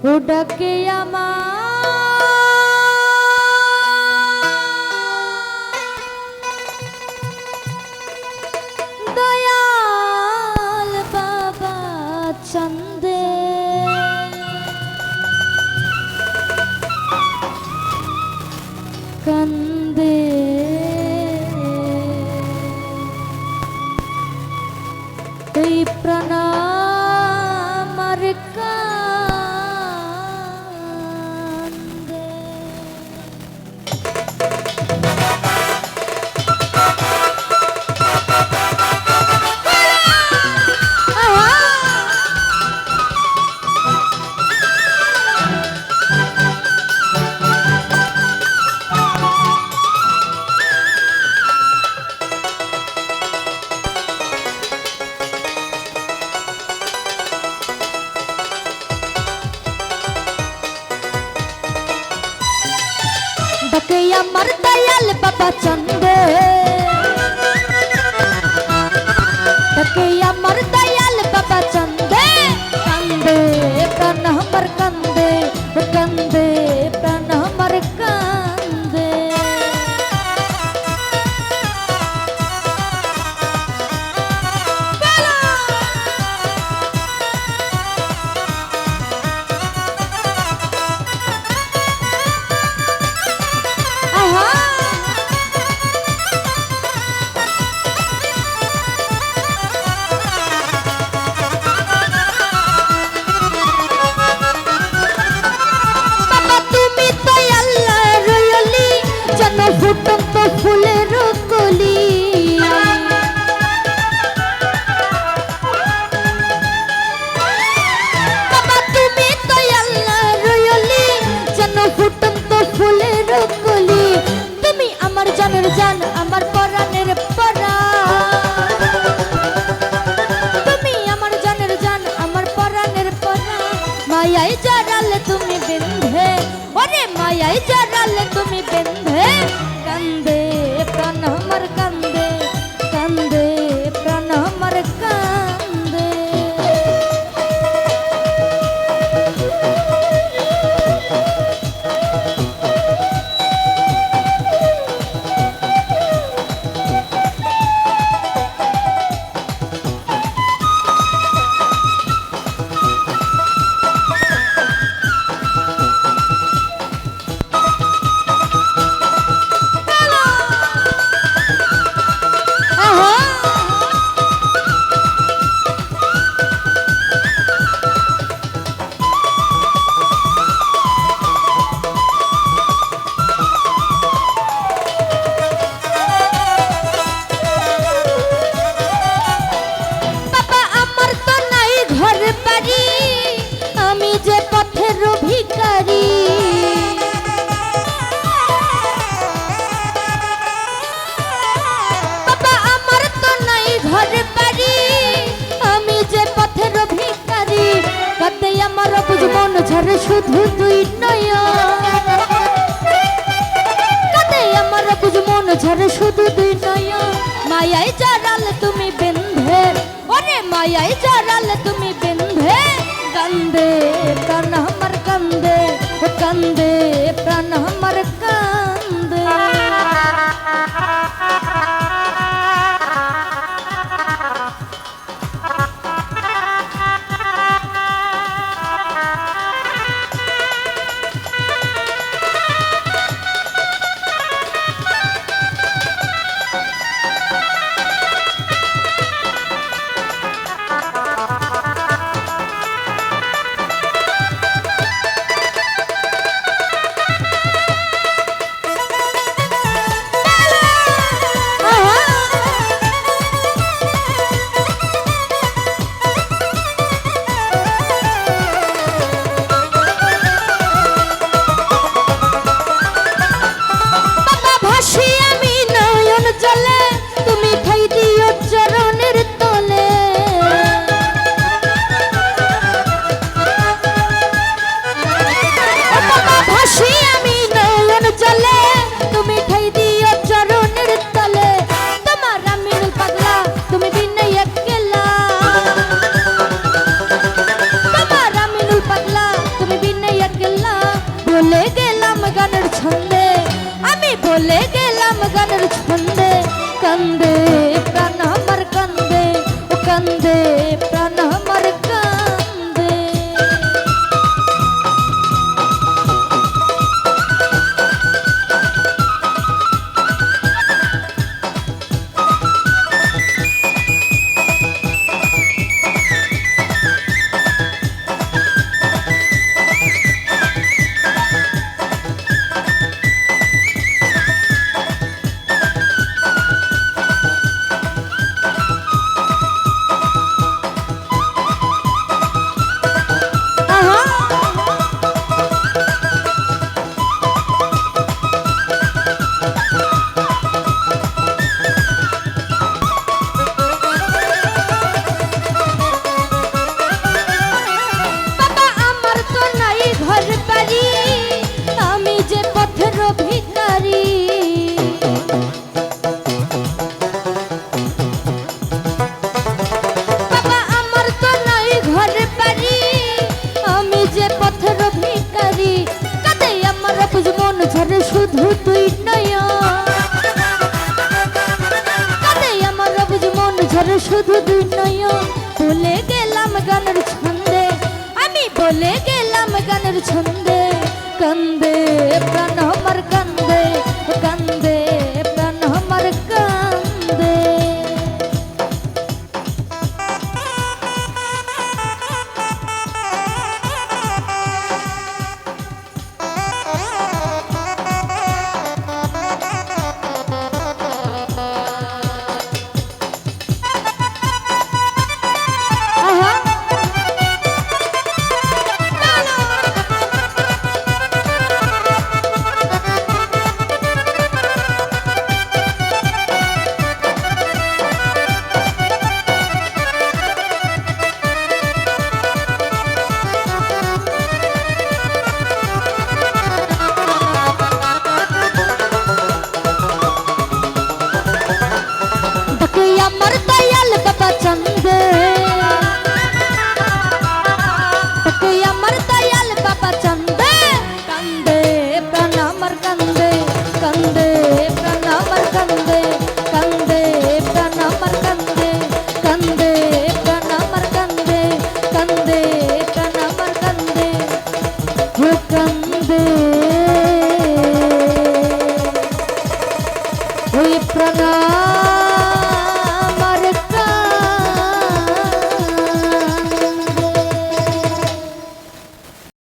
ও ডাকে আমার দয়াল বাবা চন্দে কান্দে এই প্রাণ আমার কান্দে। ডাকে আমার দয়াল বাবা চন্দে ডাকে আমার দয়াল বাবা চন্দে কান্দে প্রাণ আমার কান্দে কান্দে প্রাণ আমার কান্দে। ফুটন্ত ফুলের কলি বাবা তুমি তো আল্লাহর রয়লি যেন ফুটন্ত ফুলের কলি তুমি আমার জানের জান আমার পরাণের পরাণ তুমি আমার জানের জান আমার পরাণের পরাণ মায়ায় জড়ালে তুমি বেঁধে ওরে মায়ায় জড়ালে তুমি বেঁধে কান্দে প্রাণ আমার কান্দে কান্দে প্রাণ আমার কান্দে। বলে গেলাম গানের ছন্দে, কান্দে প্রাণ আমার কান্দে, ও কান্দে প্রাণ আমার কান্দে। শুধু তুই নয়ন কাঁদে আমার বুঝ মন ঝরে, শুধু দুই নয়ন। বলে গেলাম গানের ছন্দে, আমি বলে গেলাম গানের ছন্দে, কান্দে প্রাণ আমার কান্দে, কান্দে প্রাণ আমার কান্দে। আমার দয়াল বাবা চন্দে, আমার দয়াল বাবা চন্দে, কান্দে প্রাণ আমার কান্দে, কান্দে প্রাণ আমার কান্দে, কান্দে প্রাণ আমার কান্দে, কান্দে প্রাণ আমার কান্দে, কান্দে প্রাণ আমার কান্দে, ও কান্দে ওই প্রাণ